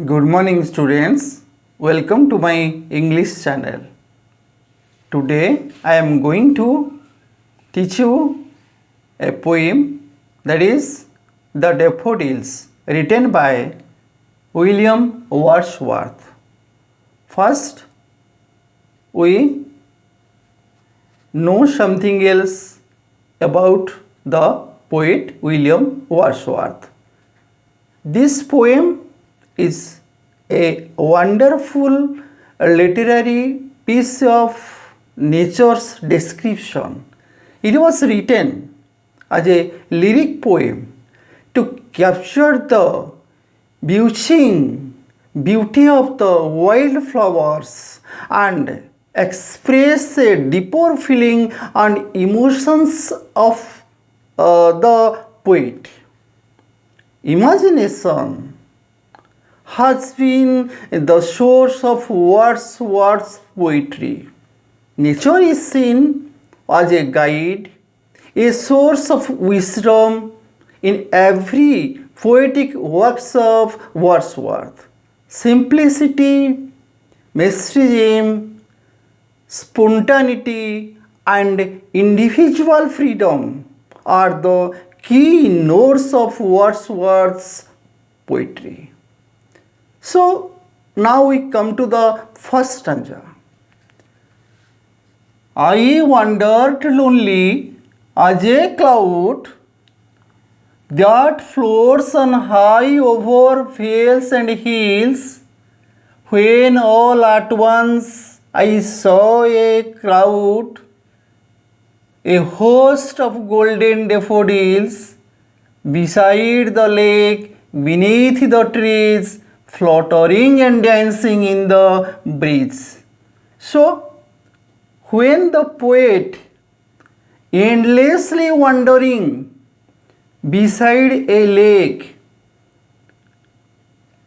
Good morning, students. Welcome to my English channel. Today I am going to teach you a poem, that is The Daffodils, written by William Wordsworth. First, we know something else about the poet William Wordsworth. This poem is a wonderful literary piece of nature's description. It was written as a lyric poem to capture the beauty of the wildflowers and express a deeper feeling and emotions of the poet. Imagination has been the source of Wordsworth's poetry. Nature is seen as a guide, a source of wisdom in every poetic works of Wordsworth. Simplicity, mysticism, spontaneity, and individual freedom are the key notes of Wordsworth's poetry. So now we come to the first stanza. I wandered lonely as a cloud that floats on high over vales and hills, when all at once I saw a crowd, a host of golden daffodils, beside the lake, beneath the trees, fluttering and dancing in the breeze. So, when the poet endlessly wandering beside a lake,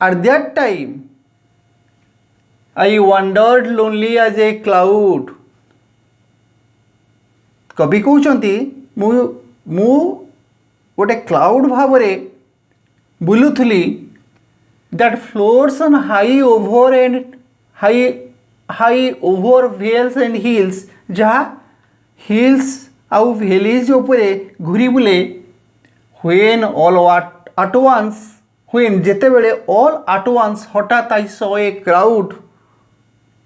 at that time I wandered lonely as a cloud. कवि कहते मु गोटे cloud भाव बुलूली that floats on high over vales and hills, जहाँ hills आउ valleys उपरे घूरी बुले, when all at once, when जेते बेले all at once हठात I saw a crowd,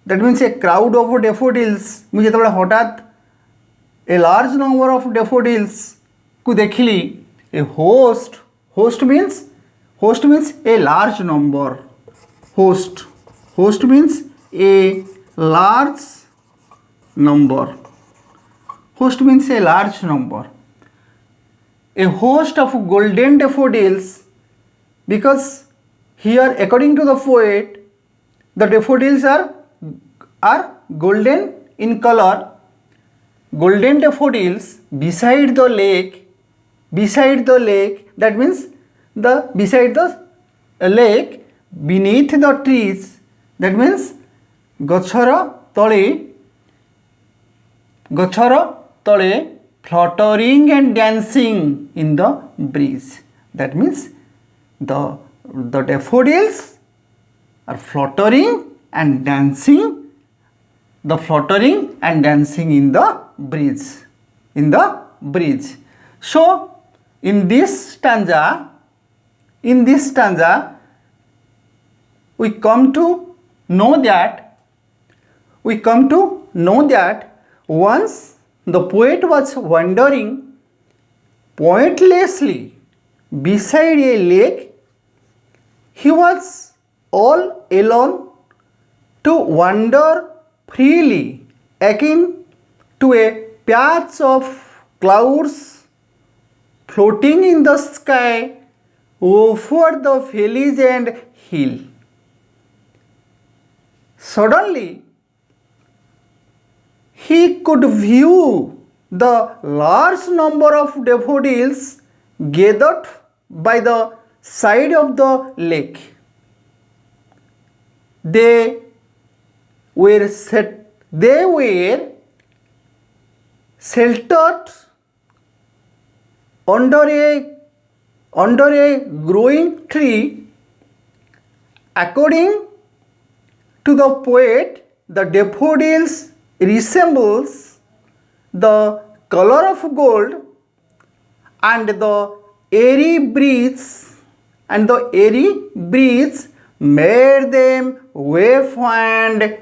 that means a crowd of daffodils, मुझे जेते बेले हठात a large number of daffodils को देखिली, a host means a large number. Host means a large number. Host means a large number. A host of golden daffodils, because here according to the poet the daffodils are golden in color. Golden daffodils beside the lake, that means beside the lake, beneath the trees, that means गछर तले fluttering and dancing in the breeze. That means the daffodils are fluttering and dancing in the breeze. So in this stanza we come to know that once the poet was wandering pointlessly beside a lake, he was all alone to wander freely akin to a patch of clouds floating in the sky over the valleys and hill. Suddenly, he could view the large number of daffodils gathered by the side of the lake. They were sheltered under a growing tree According to the poet, the daffodils resembles the color of gold, and the airy breeze made them wave and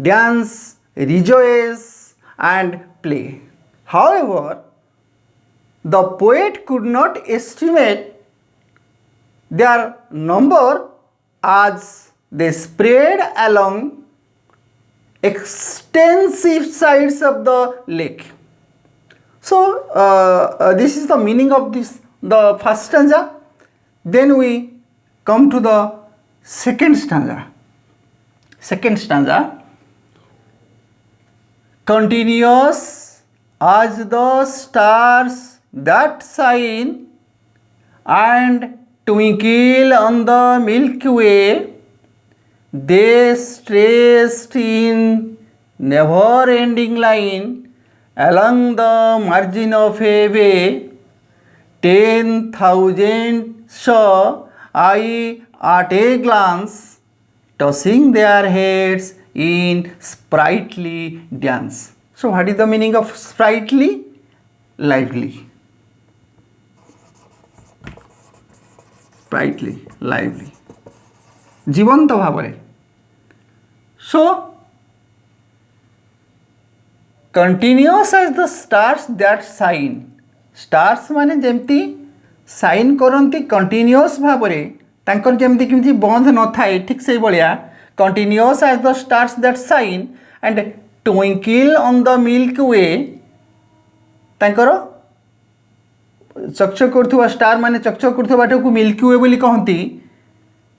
dance, rejoice and play. However, the poet could not estimate their number as they spread along extensive sides of the lake. So this is the meaning of the first stanza. Then we come to the second stanza. Second stanza. Continuous as the stars that shine and twinkle on the Milky Way, they stretched in never-ending line along the margin of a bay. 10,000 saw I at a glance, tossing their heads in sprightly dance. So what is the meaning of sprightly? Lively. Sprightly, lively. জীবন্ত ভাବରେ. So continuous as the stars that shine. Stars ମାନେ ଯେମିତି sign କରନ୍ତି continuous ଭାବରେ, ତାଙ୍କର ଯେମିତି କେମିତି ବନ୍ଦ ନଥାଏ, ଠିକ୍ ସେଇଭଳିଆ continuous as the stars that shine and twinkle on the Milky Way, ତାଙ୍କର ଚକଚକ କରୁଥିବା ଷ୍ଟାର୍ ମାନେ ଚକଚକ କରୁଥିବା ବାଟକୁ ମିଲ୍କି ୱେ ବୋଲି କହନ୍ତି।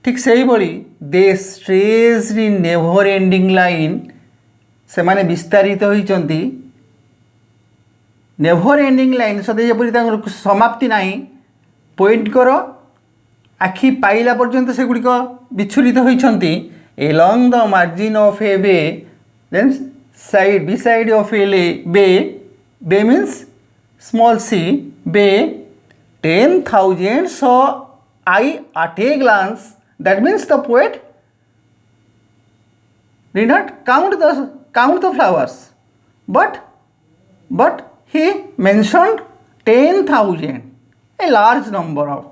ଠିକ୍ ସେଇଭଳି ଦେ ଷ୍ଟ୍ରେଚ୍ଡ ଇନ୍ ନେଭର୍ ଏଣ୍ଡିଂ ଲାଇନ୍, ସେମାନେ ବିସ୍ତାରିତ ହୋଇଛନ୍ତି ନେଭର୍ ଏଣ୍ଡିଂ ଲାଇନ୍, ସତେ ଯେପରି ତାଙ୍କର ସମାପ୍ତି ନାହିଁ। ପୋଏଟ୍ଙ୍କର ଆଖି ପାଇଲା ପର୍ଯ୍ୟନ୍ତ ସେଗୁଡ଼ିକ ବିଚ୍ଛୁରିତ ହୋଇଛନ୍ତି। ଏଲଙ୍ଗ ଦ ମାର୍ଜିନ୍ ଅଫ୍ ଏ ବେ, ଦେନ୍ ସାଇଡ୍ ବିସାଇଡ୍ ଅଫ୍ ଏ ବେ, ବେ means small c, bay, 10,000 saw I at a glance. That means the poet did not count the flowers, but he mentioned 10,000, a large number of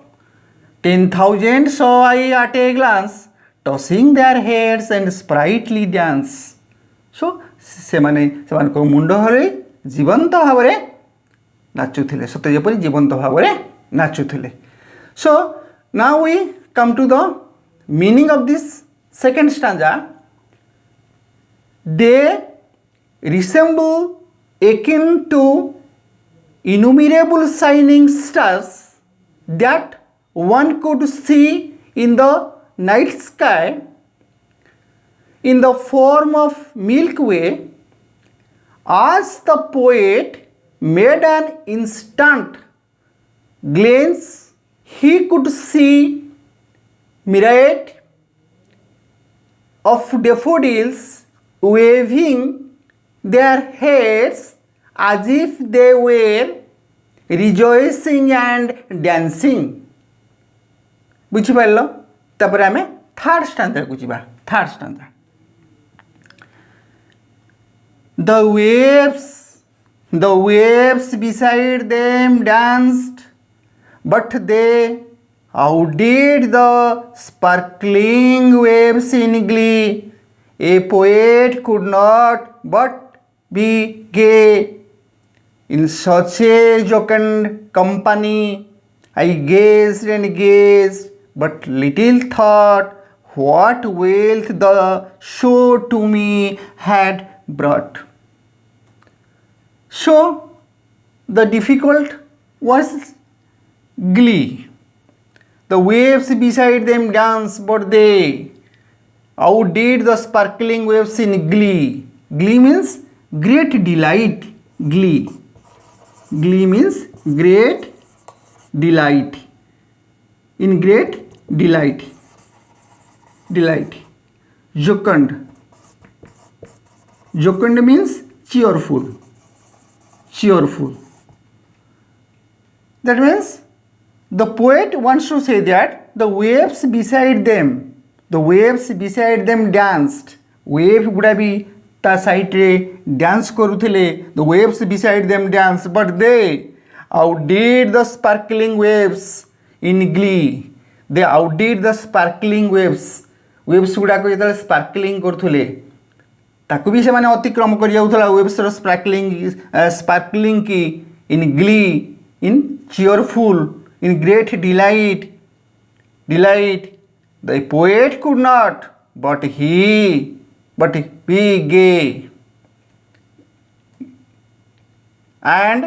10,000 saw I at a glance, tossing their heads and sprightly dance. So ସେମାନଙ୍କ ମୁଣ୍ଡ ହଲେଇ ଜୀବନ୍ତ ଭାବରେ ନାଚୁଥିଲେ, ସତେ ଯେପରି ଜୀବନ୍ତ ଭାବରେ ନାଚୁଥିଲେ। So now we come to the meaning of this second stanza. They resemble akin to innumerable shining stars that one could see in the night sky in the form of Milky Way. As the poet made an instant glance, he could see myriad of daffodils waving their heads as if they were rejoicing and dancing. ବୁଝିପାରିଲ? ତାପରେ ଆମେ third ଷ୍ଟାନ୍ଜାକୁ ଯିବା। Third Strandja. The waves beside them danced, but they outdid the sparkling waves in glee. A poet could not but be gay in such a jocund company. I gazed and gazed, but little thought what wealth the show to me had brought. So the difficult was glee. The waves beside them danced, but they outdid the sparkling waves in glee. Glee means great delight. Glee means great delight. In great delight. Jocund means cheerful. That means the poet wants to say that the waves beside them the waves beside them danced wave गुड़ा भी ता side रे dance करुथिले the waves beside them dance but they outdid the sparkling waves in glee they outdid the sparkling waves गुड़ाक जो sparkling करुले ताकू भी से अतिक्रम कर वेव्सर स्पार्कलिंग की in glee in cheerful in great delight the poet could not but be gay and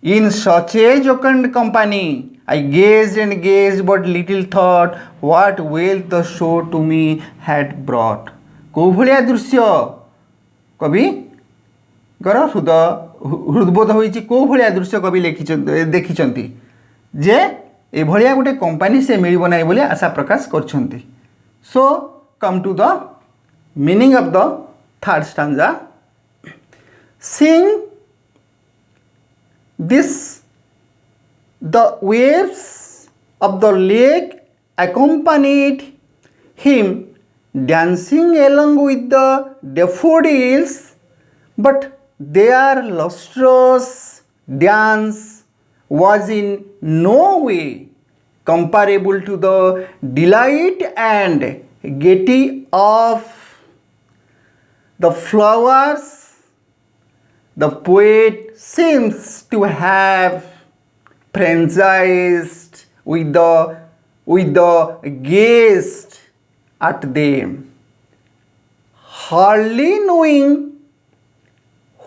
in such a jocund company I gazed and gazed but little thought what wealth the show to me had brought को भलिया दृश्य कवि गर हृदबोध होइछि को भलिया दृश्य कवि देखिछन्ति जे ए भलिया गोटे company से मिलिबो नाही बोली आशा प्रकाश करछन्ति so come to the meaning of the third stanza sing this the waves of the lake accompanied him dancing along with the daffodils but their lustrous dance was in no way comparable to the delight and gaiety of the flowers the poet seems to have franchised with the gazed at them, hardly knowing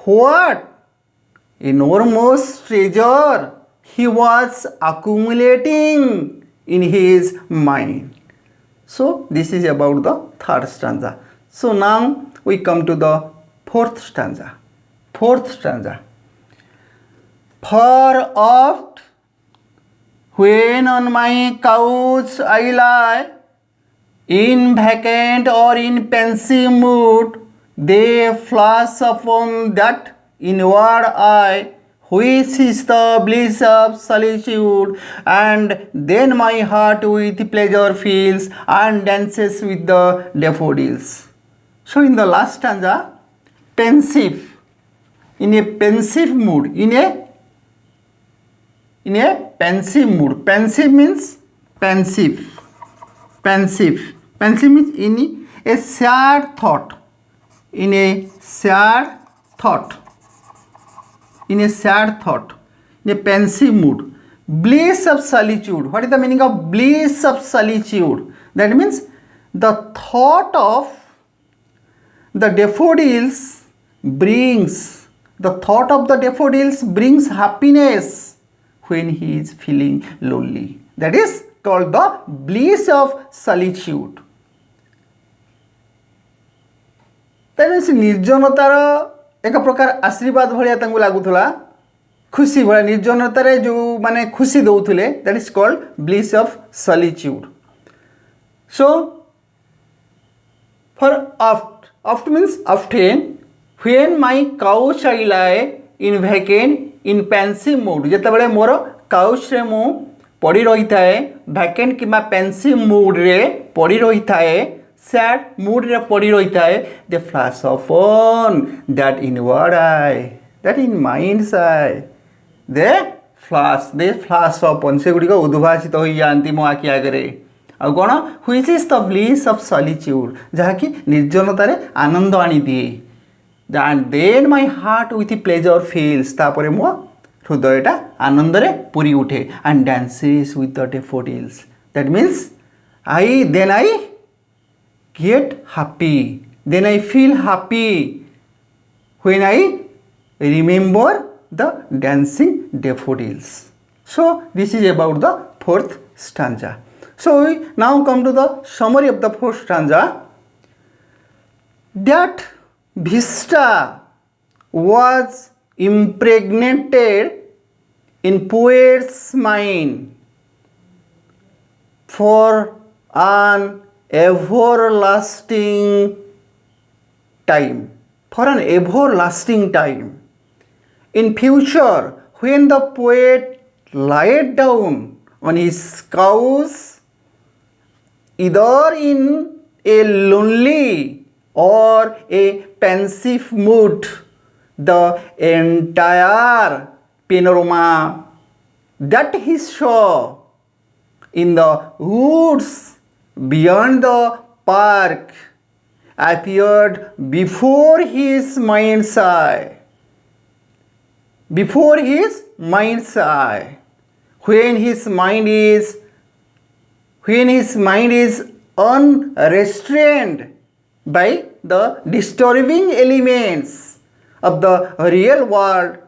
what enormous treasure he was accumulating in his mind. So this is about the third stanza. So now we come to the fourth stanza. For oft when on my couch I lie in vacant or in pensive mood, they flash upon that inward eye which is the bliss of solitude, and then my heart with pleasure feels and dances with the daffodils. So in the last stanza, pensive, in a pensive mood, in a pensive mood. Pensive means pensive means in a sad thought, in a pensive mood. Bliss of solitude. What is the meaning of bliss of solitude? That means the thought of the daffodils brings happiness when he is feeling lonely. That is called the bliss of solitude. तेणु निर्जनतार एक प्रकार आशीर्वाद भाया लगुला खुशी भाया निर्जनतार जो माने खुशी दौले that is called bliss of solitude. So for oft means often when my couch I lie in vacant in pensive mood जिते मोर काउच रे मु पड़ी रही थाए वैकेंट कि पेंसिव मूड रे पड़ी रही थाए सैड मूड रे पड़ी रही थाए दे flash upon that inward I that in minds I they flash upon से गुड़ी उद्भासित हो जाती मो आखि आगे आ कौन which is the bliss of solitude जहाँकि निर्जनतार आनंद आनी दिए and then my heart with pleasure feels तापर मो हृदयटा आनंद रे पूरी उठे and dances with the daffodils that means I get happy, then I feel happy when I remember the dancing daffodils. So this is about the fourth stanza. So we now come to the summary of the fourth stanza. That vista was impregnated in poet's mind for an everlasting time. In future, when the poet lied down on his couch either in a lonely or a pensive mood, the entire panorama that he saw in the woods beyond the park appeared before his mind's eye. Before his mind's eye. When his mind is unrestrained by the disturbing elements of the real world,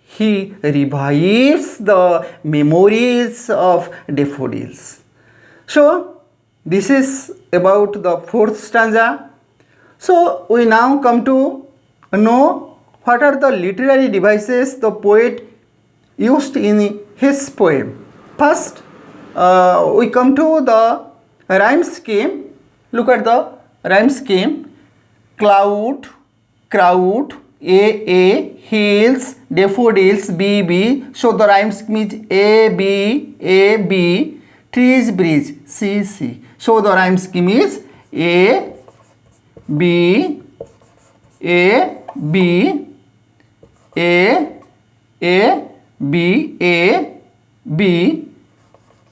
he revives the memories of daffodils. So, this is about the fourth stanza. So, we now come to know what are the literary devices the poet used in his poem. First, we come to the rhyme scheme. Look at the rhyme scheme. Cloud, crowd, A, hills, daffodils, B. So the rhyme scheme is A, B, trees, breeze, C. So the rhyme scheme is A, B, A, B,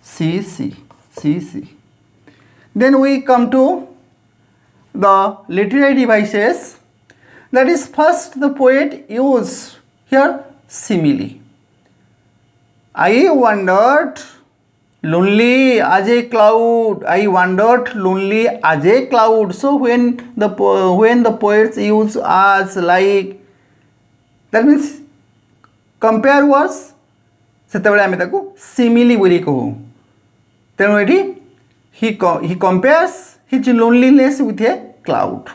C. Then we come to the literary devices. That is, first the poet used here simile. I wandered lonely as a cloud. I wandered lonely as a cloud. So when the poets use as like, that means compare words, ସେତେବେଳେ ଆମେ ତାକୁ simile ବୋଲି କହୁ. ତେଣୁ ଏଠି he compares his loneliness with a cloud.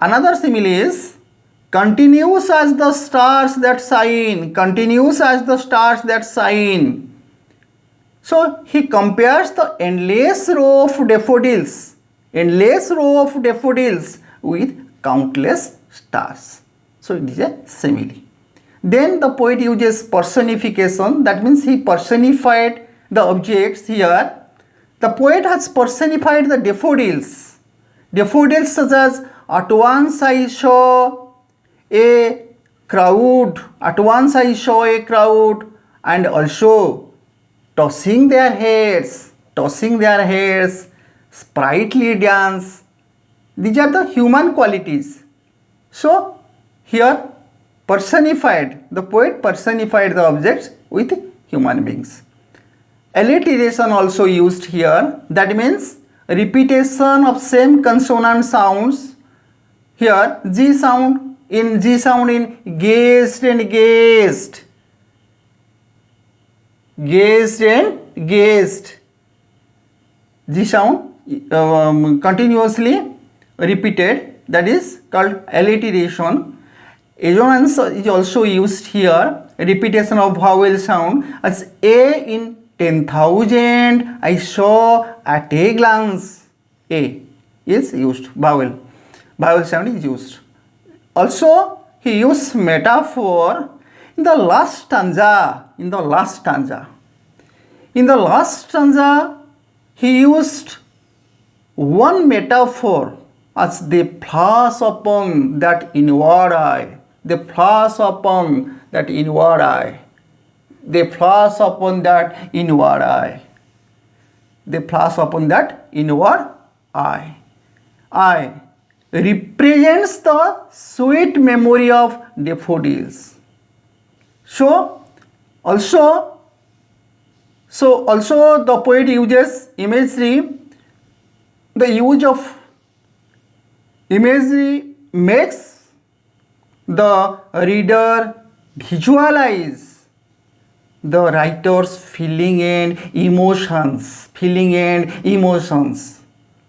Another simile is continuous as the stars that shine. Continuous as the stars that shine. So he compares the endless row of daffodils with countless stars. So it is a simile. Then the poet uses personification. That means he personified the objects here. The poet has personified the daffodils. Daffodils such as at once I saw a crowd. At once I saw a crowd, and also tossing their heads, sprightly dance. These are the human qualities. So here the poet personified the objects with human beings. Alliteration also used here. That means repetition of same consonant sounds. Here G sound in gazed and gazed. G sound continuously repeated. That is called alliteration. Assonance is also used here. Repetition of vowel sound as A in 10,000 I saw at a glance. A is used. Vowel sound is used. Also he used metaphor in the last stanza. In the last stanza he used one metaphor as they flash upon that inward eye. They flash upon that inward eye. They flash upon that inward eye. They flash upon that inward eye. Eye represents the sweet memory of daffodils. So also the poet uses imagery. The use of imagery makes the reader visualize the writer's feeling and emotions.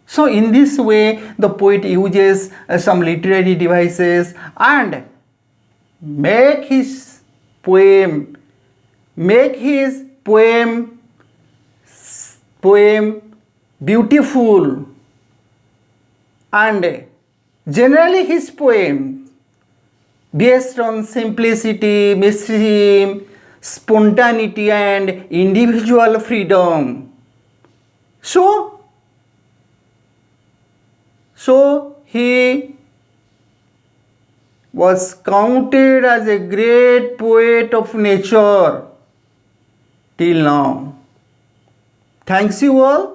So in this way the poet uses some literary devices and make his poem beautiful. And generally his poem based on simplicity, mystery, spontaneity and individual freedom. So he was counted as a great poet of nature till now. Thanks you all.